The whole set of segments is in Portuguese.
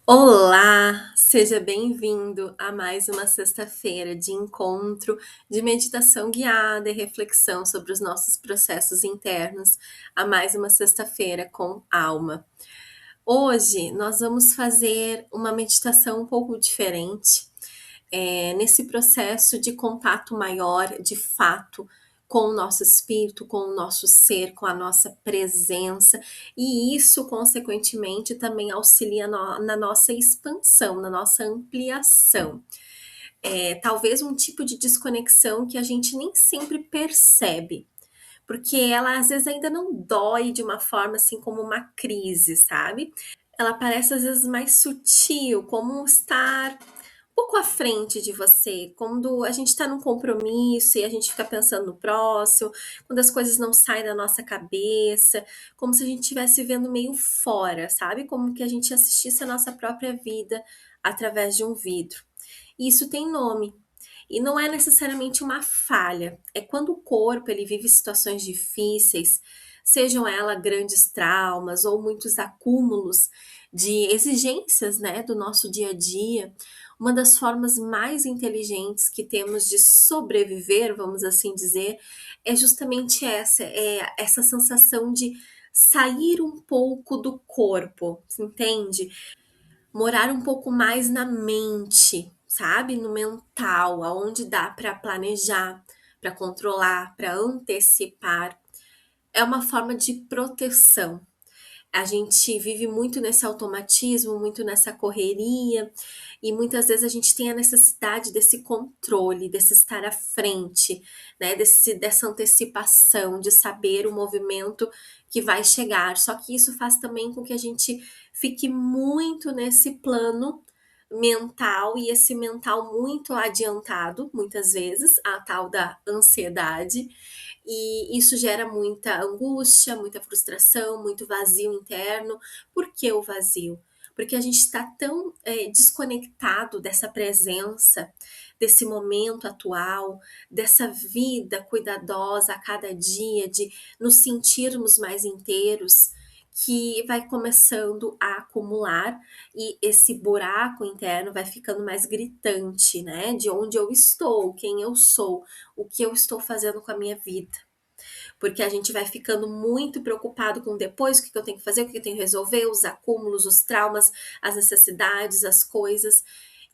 Olá, seja bem-vindo a mais uma sexta-feira de encontro, de meditação guiada e reflexão sobre os nossos processos internos, a mais uma sexta-feira com alma. Hoje nós vamos fazer uma meditação um pouco diferente, nesse processo de contato maior, de fato, com o nosso espírito, com o nosso ser, com a nossa presença, e isso, consequentemente, também auxilia na nossa expansão, na nossa ampliação. Talvez um tipo de desconexão que a gente nem sempre percebe, porque ela às vezes ainda não dói de uma forma assim como uma crise, sabe? Ela parece às vezes mais sutil, como estar um pouco à frente de você, quando a gente está num compromisso e a gente fica pensando no próximo, quando as coisas não saem da nossa cabeça, como se a gente estivesse vendo meio fora, sabe? Como que a gente assistisse a nossa própria vida através de um vidro. E isso tem nome. E não é necessariamente uma falha, é quando o corpo ele vive situações difíceis, sejam elas grandes traumas ou muitos acúmulos de exigências, né, do nosso dia a dia. Uma das formas mais inteligentes que temos de sobreviver, vamos assim dizer, é justamente essa sensação de sair um pouco do corpo, entende? Morar um pouco mais na mente, sabe? No mental, aonde dá para planejar, para controlar, para antecipar. É uma forma de proteção. A gente vive muito nesse automatismo, muito nessa correria, e muitas vezes a gente tem a necessidade desse controle, desse estar à frente, né? Dessa antecipação, de saber o movimento que vai chegar. Só que isso faz também com que a gente fique muito nesse plano mental e esse mental muito adiantado, muitas vezes, a tal da ansiedade, e isso gera muita angústia, muita frustração, muito vazio interno. Por que o vazio? Porque a gente está tão desconectado dessa presença, desse momento atual, dessa vida cuidadosa a cada dia, de nos sentirmos mais inteiros, que vai começando a acumular e esse buraco interno vai ficando mais gritante, né? De onde eu estou, quem eu sou, o que eu estou fazendo com a minha vida. Porque a gente vai ficando muito preocupado com depois, o que eu tenho que fazer, o que eu tenho que resolver, os acúmulos, os traumas, as necessidades, as coisas.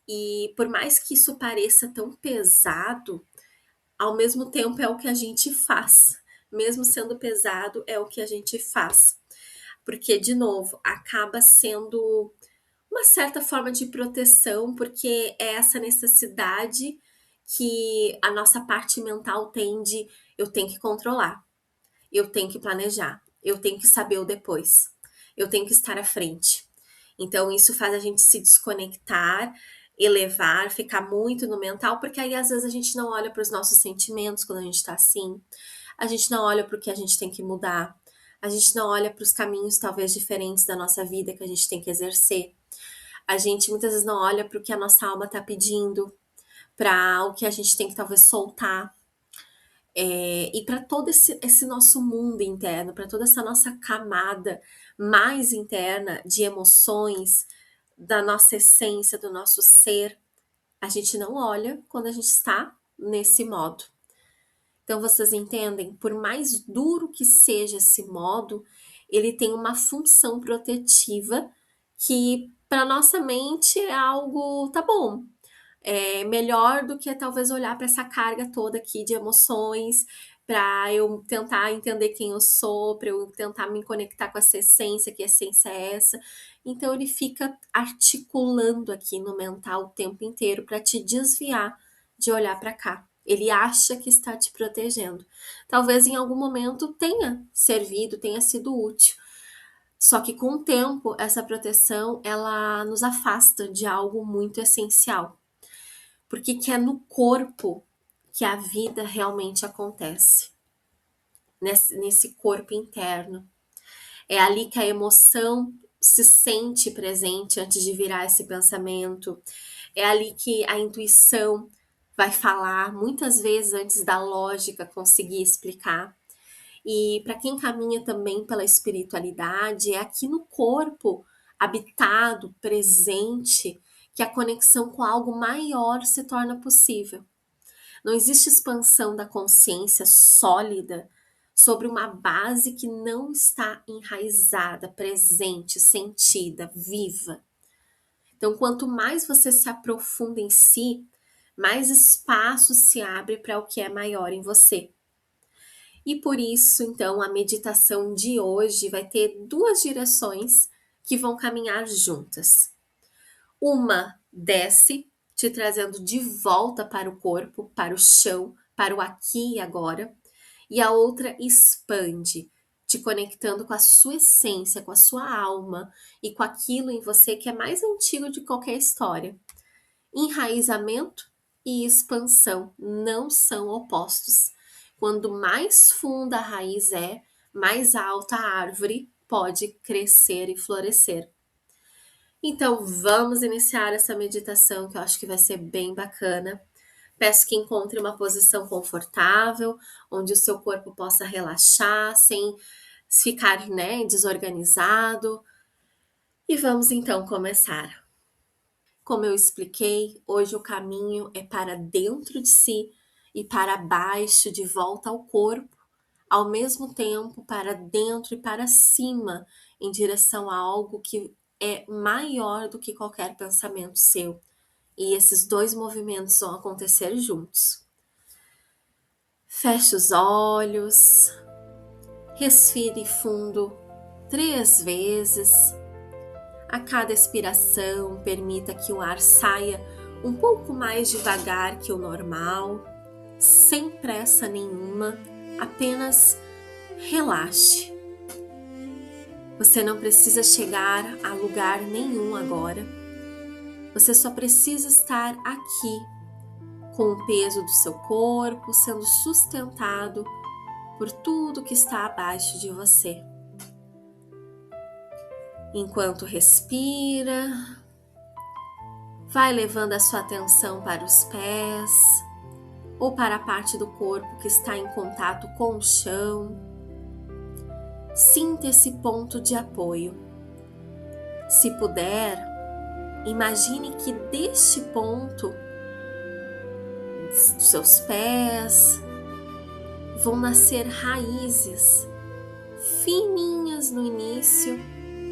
E por mais que isso pareça tão pesado, ao mesmo tempo é o que a gente faz. Mesmo sendo pesado, é o que a gente faz. Porque, de novo, acaba sendo uma certa forma de proteção, porque é essa necessidade que a nossa parte mental tem de eu tenho que controlar, eu tenho que planejar, eu tenho que saber o depois, eu tenho que estar à frente. Então, isso faz a gente se desconectar, elevar, ficar muito no mental, porque aí às vezes a gente não olha para os nossos sentimentos quando a gente está assim, a gente não olha para o que a gente tem que mudar, a gente não olha para os caminhos talvez diferentes da nossa vida que a gente tem que exercer. A gente muitas vezes não olha para o que a nossa alma está pedindo, para o que a gente tem que talvez soltar. E para todo esse nosso mundo interno, para toda essa nossa camada mais interna de emoções, da nossa essência, do nosso ser, a gente não olha quando a gente está nesse modo. Então vocês entendem? Por mais duro que seja esse modo, ele tem uma função protetiva que para nossa mente é algo, tá bom, é melhor do que talvez olhar para essa carga toda aqui de emoções, para eu tentar entender quem eu sou, para eu tentar me conectar com essa essência, que essência é essa. Então ele fica articulando aqui no mental o tempo inteiro para te desviar de olhar para cá. Ele acha que está te protegendo. Talvez em algum momento tenha servido, tenha sido útil. Só que com o tempo, essa proteção, ela nos afasta de algo muito essencial, porque que é no corpo que a vida realmente acontece, nesse corpo interno. É ali que a emoção se sente presente antes de virar esse pensamento. É ali que a intuição vai falar, muitas vezes antes da lógica conseguir explicar. E para quem caminha também pela espiritualidade, é aqui no corpo habitado, presente, que a conexão com algo maior se torna possível. Não existe expansão da consciência sólida sobre uma base que não está enraizada, presente, sentida, viva. Então, quanto mais você se aprofunda em si, mais espaço se abre para o que é maior em você. E por isso, então, a meditação de hoje vai ter duas direções que vão caminhar juntas. Uma desce, te trazendo de volta para o corpo, para o chão, para o aqui e agora. E a outra expande, te conectando com a sua essência, com a sua alma e com aquilo em você que é mais antigo de qualquer história. Enraizamento e expansão não são opostos. Quando mais funda a raiz é, mais alta a árvore pode crescer e florescer. Então, vamos iniciar essa meditação que eu acho que vai ser bem bacana. Peço que encontre uma posição confortável, onde o seu corpo possa relaxar, sem ficar, desorganizado. E vamos então começar. Como eu expliquei, hoje o caminho é para dentro de si e para baixo, de volta ao corpo, ao mesmo tempo para dentro e para cima, em direção a algo que é maior do que qualquer pensamento seu. E esses dois movimentos vão acontecer juntos. Feche os olhos, respire fundo 3 vezes. A cada expiração, permita que o ar saia um pouco mais devagar que o normal, sem pressa nenhuma, apenas relaxe. Você não precisa chegar a lugar nenhum agora. Você só precisa estar aqui, com o peso do seu corpo sendo sustentado por tudo que está abaixo de você. Enquanto respira, vai levando a sua atenção para os pés ou para a parte do corpo que está em contato com o chão. Sinta esse ponto de apoio. Se puder, imagine que deste ponto, dos seus pés, vão nascer raízes fininhas no início,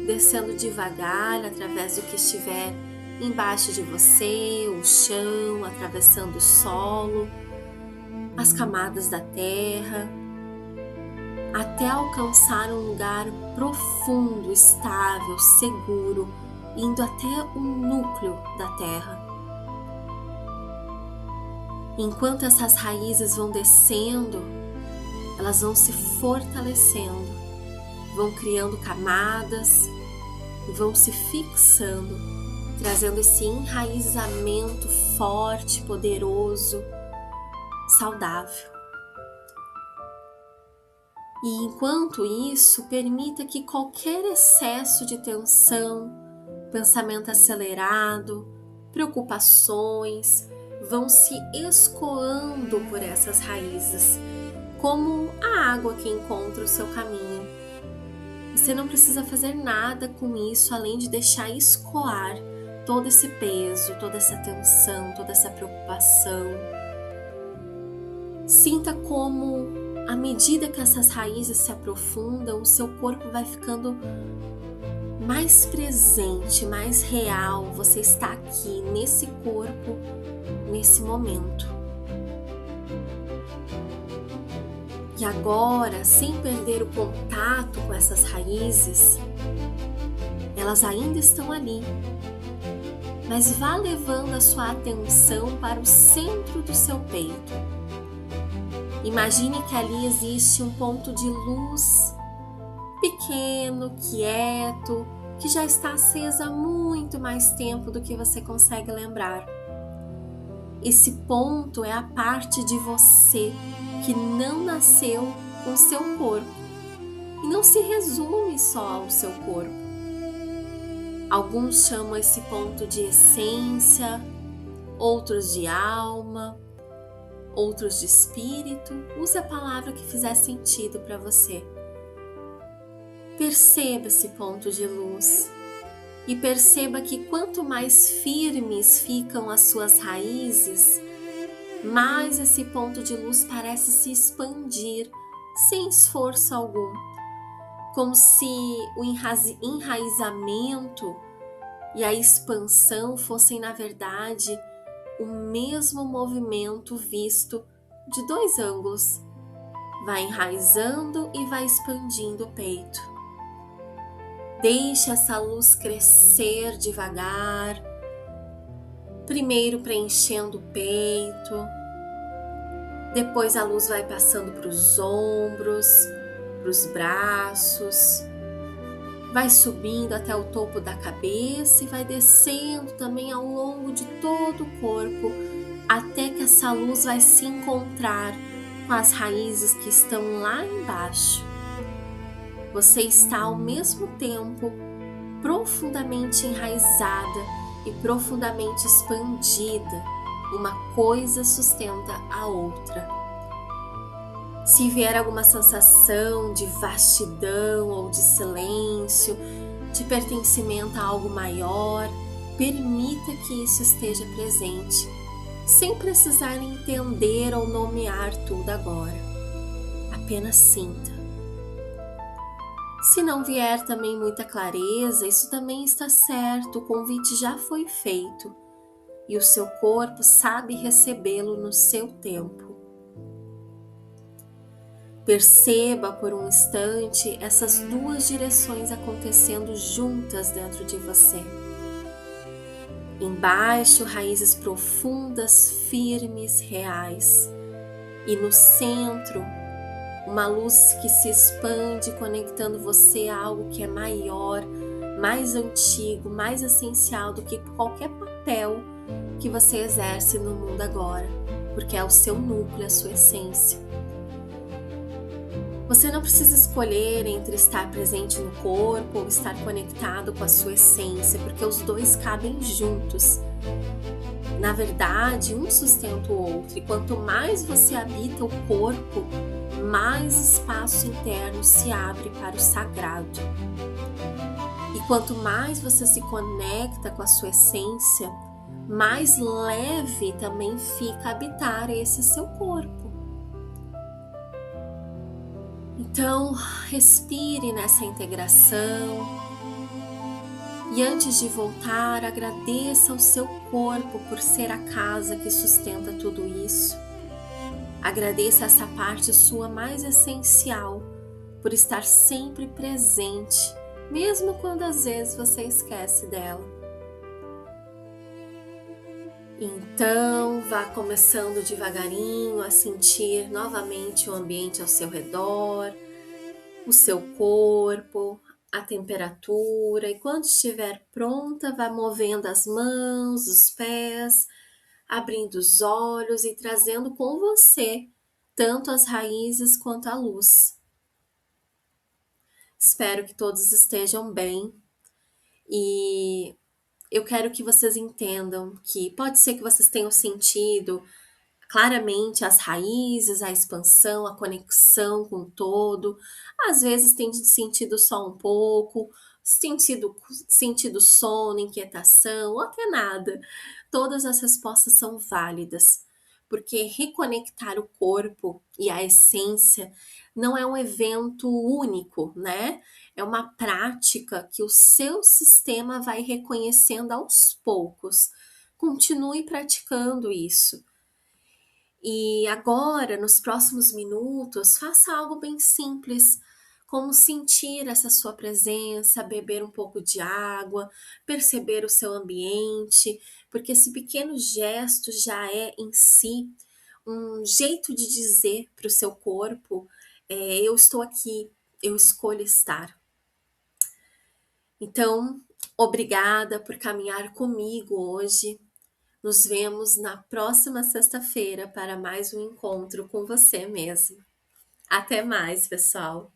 descendo devagar através do que estiver embaixo de você, o chão, atravessando o solo, as camadas da terra, até alcançar um lugar profundo, estável, seguro, indo até o núcleo da terra. Enquanto essas raízes vão descendo, elas vão se fortalecendo, vão criando camadas e vão se fixando, trazendo esse enraizamento forte, poderoso, saudável. E enquanto isso, permita que qualquer excesso de tensão, pensamento acelerado, preocupações, vão se escoando por essas raízes, como a água que encontra o seu caminho. Você não precisa fazer nada com isso, além de deixar escoar todo esse peso, toda essa tensão, toda essa preocupação. Sinta como, à medida que essas raízes se aprofundam, o seu corpo vai ficando mais presente, mais real. Você está aqui, nesse corpo, nesse momento. E agora, sem perder o contato com essas raízes, elas ainda estão ali, mas vá levando a sua atenção para o centro do seu peito. Imagine que ali existe um ponto de luz pequeno, quieto, que já está acesa há muito mais tempo do que você consegue lembrar. Esse ponto é a parte de você que não nasceu com seu corpo e não se resume só ao seu corpo. Alguns chamam esse ponto de essência, outros de alma, outros de espírito. Use a palavra que fizer sentido para você. Perceba esse ponto de luz e perceba que quanto mais firmes ficam as suas raízes, mais esse ponto de luz parece se expandir sem esforço algum, como se o enraizamento e a expansão fossem, na verdade, o mesmo movimento visto de dois ângulos. Vai enraizando e vai expandindo o peito. Deixe essa luz crescer devagar, primeiro preenchendo o peito, depois a luz vai passando para os ombros, para os braços, vai subindo até o topo da cabeça e vai descendo também ao longo de todo o corpo, até que essa luz vai se encontrar com as raízes que estão lá embaixo. Você está ao mesmo tempo profundamente enraizada e profundamente expandida. Uma coisa sustenta a outra. Se vier alguma sensação de vastidão ou de silêncio, de pertencimento a algo maior, permita que isso esteja presente, sem precisar entender ou nomear tudo agora. Apenas sinta. Se não vier também muita clareza, isso também está certo, o convite já foi feito e o seu corpo sabe recebê-lo no seu tempo. Perceba por um instante essas duas direções acontecendo juntas dentro de você. Embaixo, raízes profundas, firmes, reais. E no centro, uma luz que se expande, conectando você a algo que é maior, mais antigo, mais essencial do que qualquer papel que você exerce no mundo agora, porque é o seu núcleo, a sua essência. Você não precisa escolher entre estar presente no corpo ou estar conectado com a sua essência, porque os dois cabem juntos. Na verdade, um sustenta o outro, e quanto mais você habita o corpo, mais espaço interno se abre para o sagrado. E quanto mais você se conecta com a sua essência, mais leve também fica habitar esse seu corpo. Então, respire nessa integração e antes de voltar, agradeça ao seu corpo por ser a casa que sustenta tudo isso. Agradeça essa parte sua mais essencial por estar sempre presente, mesmo quando às vezes você esquece dela. Então, vá começando devagarinho a sentir novamente o ambiente ao seu redor, o seu corpo, a temperatura, e quando estiver pronta, vá movendo as mãos, os pés, abrindo os olhos e trazendo com você tanto as raízes quanto a luz. Espero que todos estejam bem e eu quero que vocês entendam que pode ser que vocês tenham sentido claramente as raízes, a expansão, a conexão com o todo. Às vezes tem sentido só um pouco, sentido sono, inquietação, ou até nada. Todas as respostas são válidas, porque reconectar o corpo e a essência não é um evento único, né? É uma prática que o seu sistema vai reconhecendo aos poucos. Continue praticando isso. E agora, nos próximos minutos, faça algo bem simples, como sentir essa sua presença, beber um pouco de água, perceber o seu ambiente, porque esse pequeno gesto já é em si um jeito de dizer para o seu corpo, eu estou aqui, eu escolho estar. Então, obrigada por caminhar comigo hoje. Nos vemos na próxima sexta-feira para mais um encontro com você mesmo. Até mais, pessoal!